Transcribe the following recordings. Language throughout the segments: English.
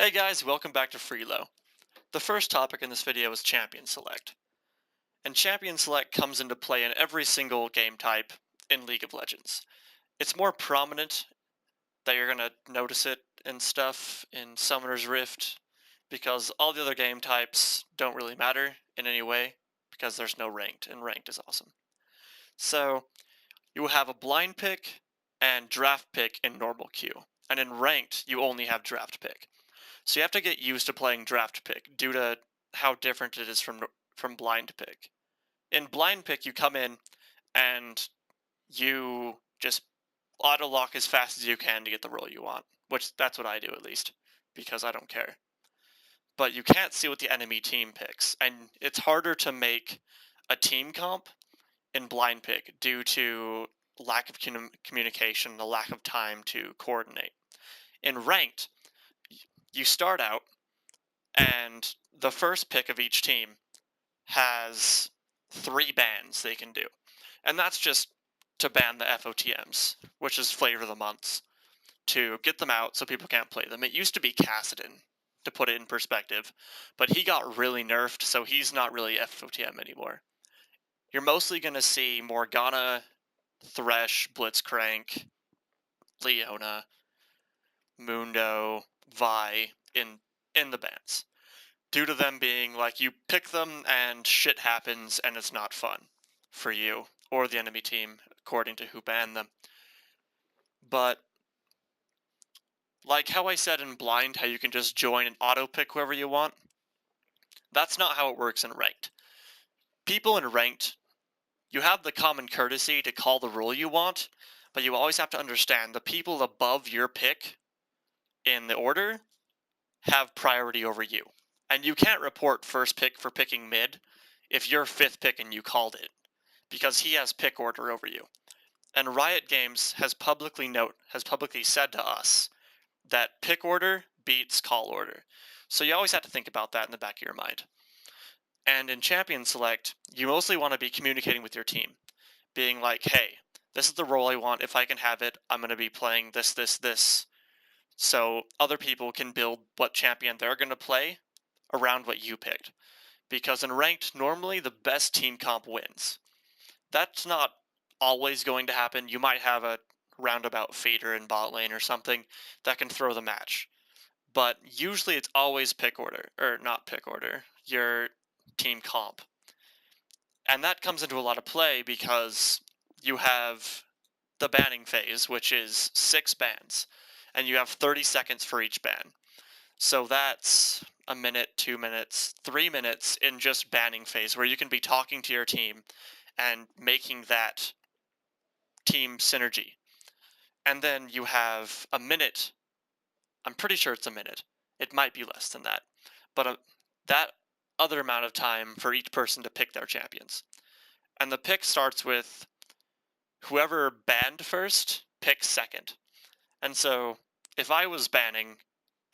Hey guys, welcome back to FREELO. The first topic in this video is Champion Select. And Champion Select comes into play in every single game type in League of Legends. It's more prominent that you're going to notice it and stuff in Summoner's Rift because all the other game types don't really matter in any way because there's no ranked, and ranked is awesome. So, you have a blind pick and draft pick in normal queue. And in ranked, you only have draft pick. So you have to get used to playing draft pick due to how different it is from blind pick. In blind pick, you come in and you just auto lock as fast as you can to get the role you want, which that's what I do at least because I don't care. But you can't see what the enemy team picks, and it's harder to make a team comp in blind pick due to lack of communication, the lack of time to coordinate. In ranked, you start out and the first pick of each team has 3 bans they can do. And that's just to ban the FOTMs, which is flavor of the months, to get them out so people can't play them. It used to be Cassidon, to put it in perspective, but he got really nerfed, so he's not really FOTM anymore. You're mostly going to see Morgana, Thresh, Blitzcrank, Leona, Mundo, Vi in the bans, due to them being like you pick them and shit happens and it's not fun for you or the enemy team according to who banned them. But like how I said in blind, how you can just join and auto pick whoever you want, that's not how it works in ranked. People in ranked, you have the common courtesy to call the rule you want, but you always have to understand the people above your pick in the order have priority over you. And you can't report first pick for picking mid if you're 5th pick and you called it, because he has pick order over you. And Riot Games has publicly said to us that pick order beats call order. So you always have to think about that in the back of your mind. And in Champion Select, you mostly want to be communicating with your team, being like, hey, this is the role I want. If I can have it, I'm going to be playing this, this, this. So other people can build what champion they're going to play around what you picked. Because in ranked, normally the best team comp wins. That's not always going to happen. You might have a roundabout feeder in bot lane or something that can throw the match. But usually it's always pick order, or not pick order, your team comp. And that comes into a lot of play because you have the banning phase, which is 6 bans, and you have 30 seconds for each ban. So that's a minute, 2 minutes, 3 minutes in just banning phase where you can be talking to your team and making that team synergy. And then you have a minute. I'm pretty sure it's a minute. It might be less than that. But that other amount of time for each person to pick their champions. And the pick starts with whoever banned first picks second. And so if I was banning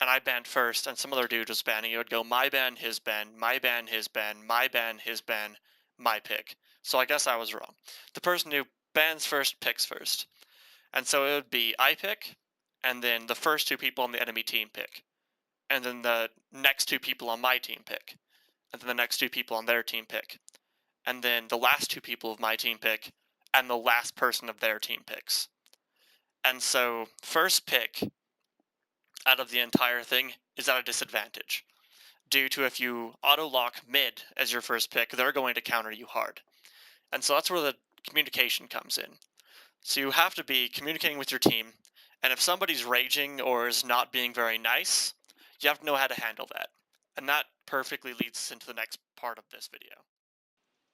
and I banned first and some other dude was banning, it would go my ban, his ban, my ban, his ban, my ban, his ban, my pick. So I guess I was wrong. The person who bans first picks first. And so it would be I pick, and then the first 2 people on the enemy team pick. And then the next 2 people on my team pick. And then the next 2 people on their team pick. And then the last 2 people of my team pick, and the last person of their team picks. And so first pick out of the entire thing is at a disadvantage, due to if you auto-lock mid as your first pick, they're going to counter you hard. And so that's where the communication comes in. So you have to be communicating with your team, and if somebody's raging or is not being very nice, you have to know how to handle that. And that perfectly leads us into the next part of this video.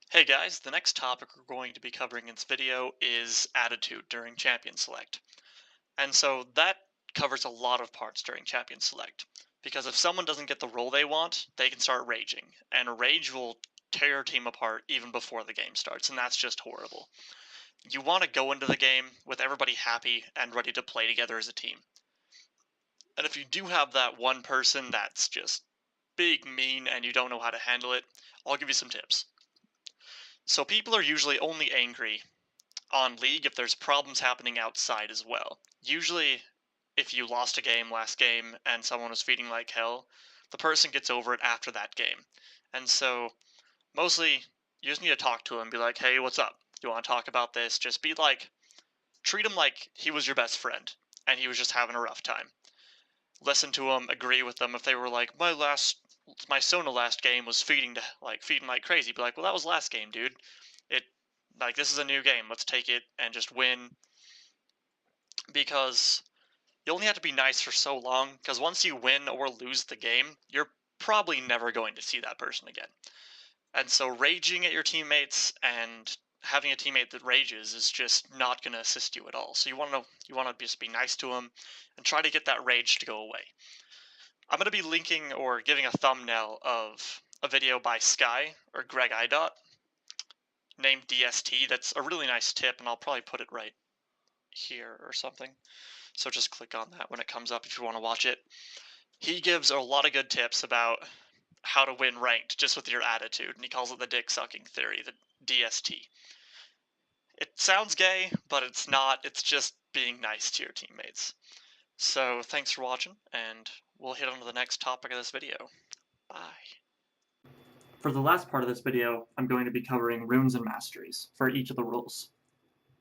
Hey guys, the next topic we're going to be covering in this video is attitude during Champion Select. And so that covers a lot of parts during Champion Select, because if someone doesn't get the role they want, they can start raging, and rage will tear your team apart even before the game starts, and that's just horrible. You want to go into the game with everybody happy and ready to play together as a team. And if you do have that one person that's just big mean and you don't know how to handle it, I'll give you some tips. So people are usually only angry on League if there's problems happening outside as well. Usually if you lost a game last game and someone was feeding like hell, the person gets over it after that game. And so mostly you just need to talk to him, be like, hey, what's up? You want to talk about this? Just be like, treat him like he was your best friend and he was just having a rough time. Listen to him, agree with them. If they were like, my Sona last game was feeding like crazy, be like, well, that was last game, dude. It like this is a new game. Let's take it and just win, because you only have to be nice for so long, because once you win or lose the game, you're probably never going to see that person again. And so raging at your teammates and having a teammate that rages is just not going to assist you at all. So you want to just be nice to them and try to get that rage to go away. I'm going to be linking or giving a thumbnail of a video by Sky or Greg Idot named DST. That's a really nice tip, and I'll probably put it right here or something. So just click on that when it comes up if you want to watch it. He gives a lot of good tips about how to win ranked just with your attitude, and he calls it the dick sucking theory, the DST. It sounds gay, but it's not. It's just being nice to your teammates. So thanks for watching, and we'll hit on to the next topic of this video. Bye. For the last part of this video, I'm going to be covering runes and masteries for each of the rules.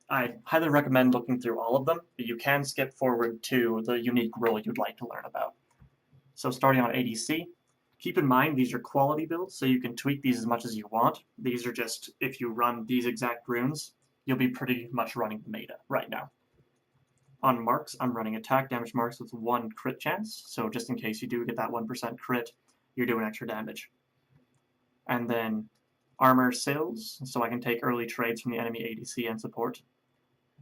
I highly recommend looking through all of them, but you can skip forward to the unique rule you'd like to learn about. So starting on ADC, keep in mind these are quality builds, so you can tweak these as much as you want. These are just, if you run these exact runes, you'll be pretty much running the meta right now. On marks, I'm running attack damage marks with 1 crit chance, so just in case you do get that 1% crit, you're doing extra damage. And then armor sales, so I can take early trades from the enemy ADC and support.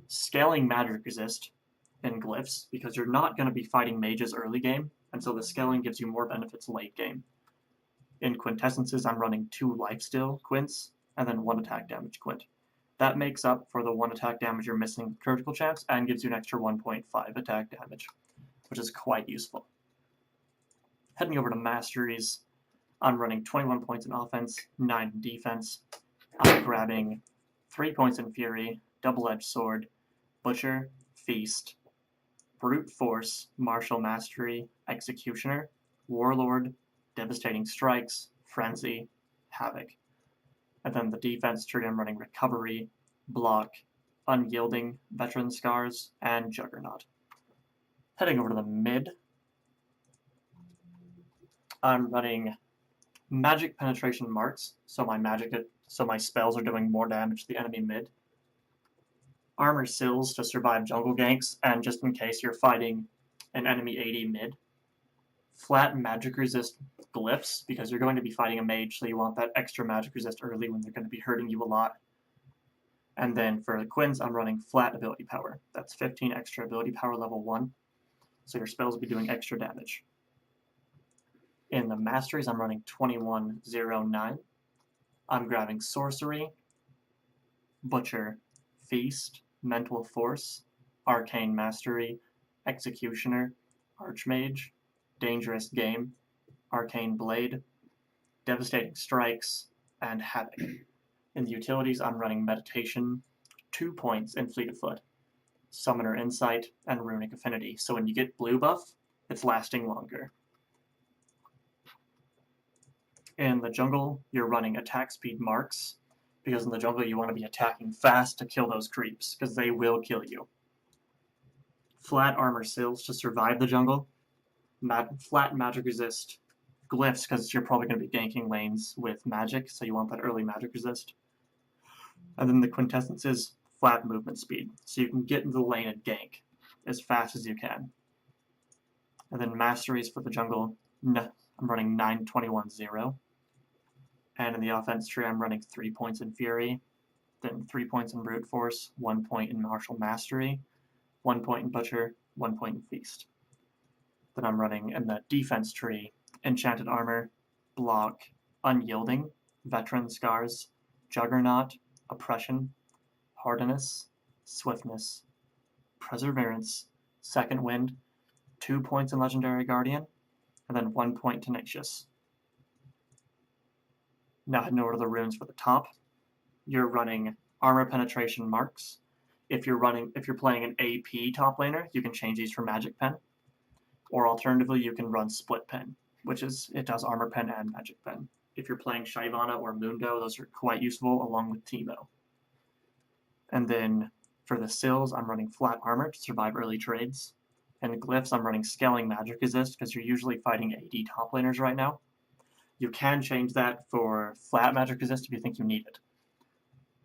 Scaling magic resist in glyphs, because you're not going to be fighting mages early game, and so the scaling gives you more benefits late game. In quintessences, I'm running 2 lifesteal quints, and then 1 attack damage quint. That makes up for the 1 attack damage you're missing critical chance, and gives you an extra 1.5 attack damage, which is quite useful. Heading over to masteries, I'm running 21 points in offense, 9 in defense. I'm grabbing 3 points in fury, double-edged sword, butcher, feast, brute force, martial mastery, executioner, warlord, devastating strikes, frenzy, havoc. And then the defense tree, I'm running recovery, block, unyielding, veteran scars, and juggernaut. Heading over to the mid, I'm running magic penetration marks, so my spells are doing more damage to the enemy mid. Armor sills to survive jungle ganks, and just in case you're fighting an enemy AD mid. Flat magic resist glyphs, because you're going to be fighting a mage, so you want that extra magic resist early when they're going to be hurting you a lot. And then for the quins, I'm running flat ability power. That's 15 extra ability power level 1, so your spells will be doing extra damage. In the masteries, I'm running 2109. I'm grabbing sorcery, butcher, feast, mental force, arcane mastery, executioner, archmage, dangerous game, arcane blade, devastating strikes, and havoc. In the utilities, I'm running meditation, 2 points in fleet of foot, summoner insight, and runic affinity. So when you get blue buff, it's lasting longer. In the jungle, you're running attack speed marks, because in the jungle you want to be attacking fast to kill those creeps, because they will kill you. Flat armor sills to survive the jungle. Flat magic resist glyphs, because you're probably going to be ganking lanes with magic, so you want that early magic resist. And then the quintessences, flat movement speed, so you can get into the lane and gank as fast as you can. And then masteries for the jungle, I'm running 921-0. And in the offense tree, I'm running 3 points in fury, then 3 points in brute force, 1 point in martial mastery, 1 point in butcher, 1 point in feast. Then I'm running in the defense tree, enchanted armor, block, unyielding, veteran scars, juggernaut, oppression, hardiness, swiftness, perseverance, second wind, 2 points in legendary guardian, and then 1 point tenacious. Now heading over to the runes for the top, you're running armor penetration marks, If you're playing an AP top laner, you can change these for Magic Pen, or alternatively, you can run Split Pen, it does Armor Pen and Magic Pen. If you're playing Shyvana or Mundo, those are quite useful along with Teemo. And then for the Sills, I'm running Flat Armor to survive early trades. And Glyphs, I'm running Scaling Magic Resist because you're usually fighting AD top laners right now. You can change that for Flat Magic Resist if you think you need it.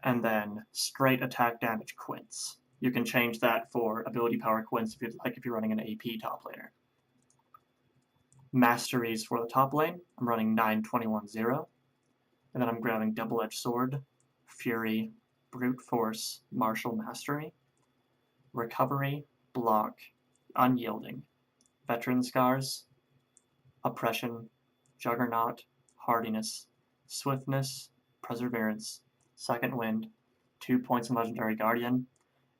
And then Straight Attack Damage Quints. You can change that for Ability Power Quints if you'd like if you're running an AP top laner. Masteries for the top lane, I'm running 9-21-0. And then I'm grabbing Double-Edged Sword, Fury, Brute Force, Martial Mastery, Recovery, Block, Unyielding, Veteran Scars, Oppression, Juggernaut, Hardiness, Swiftness, Perseverance, Second Wind, 2 points in Legendary Guardian,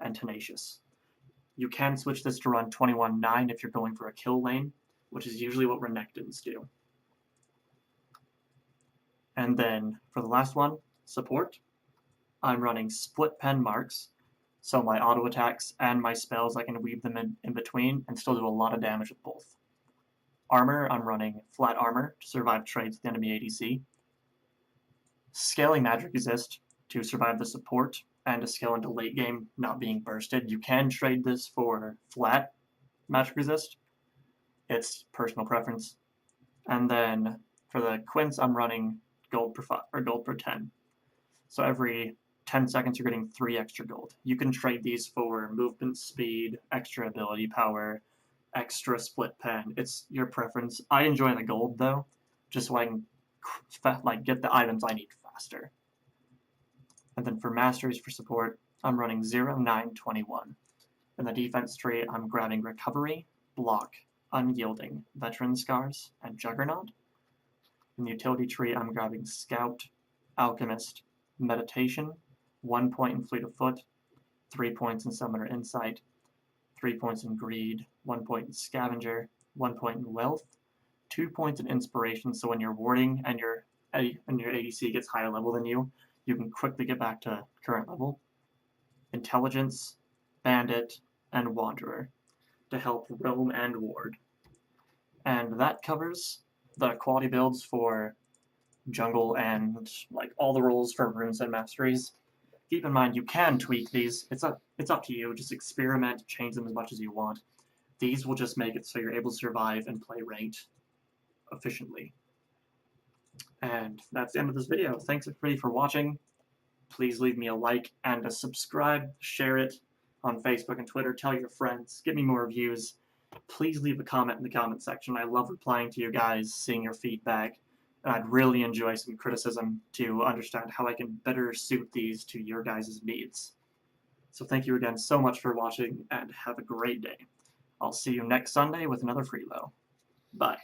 and Tenacious. You can switch this to run 21-9 if you're going for a kill lane, which is usually what Renekton's do. And then for the last one, support, I'm running Split Pen Marks, so my auto attacks and my spells I can weave them in between and still do a lot of damage with both. Armor, I'm running Flat Armor to survive trades with the enemy ADC. Scaling Magic Resist to survive the support and to scale into late game not being bursted. You can trade this for Flat Magic Resist. It's personal preference. And then for the Quints, I'm running gold per 10. So every 10 seconds, you're getting 3 extra gold. You can trade these for movement speed, extra ability power, extra split pen. It's your preference. I enjoy the gold, though, just so I can get the items I need faster. And then for masteries for support, I'm running 0-9-21. In the defense tree, I'm grabbing Recovery, Block, Unyielding, Veteran Scars, and Juggernaut. In the utility tree, I'm grabbing Scout, Alchemist, Meditation, 1 point in Fleet of Foot, 3 points in Summoner Insight, 3 points in Greed, 1 point in Scavenger, 1 point in Wealth, 2 points in Inspiration, so when you're warding and your ADC gets higher level than you, you can quickly get back to current level. Intelligence, Bandit, and Wanderer to help roam and ward. And that covers the quality builds for jungle and all the roles for Runes and Masteries. Keep in mind you can tweak these. It's up to you. Just experiment, change them as much as you want. These will just make it so you're able to survive and play ranked efficiently. And that's the end of this video. Thanks everybody for watching. Please leave me a like and a subscribe. Share it on Facebook and Twitter. Tell your friends. Give me more views. Please leave a comment in the comment section. I love replying to you guys, seeing your feedback. And I'd really enjoy some criticism to understand how I can better suit these to your guys' needs. So thank you again so much for watching, and have a great day. I'll see you next Sunday with another FREELO. Bye.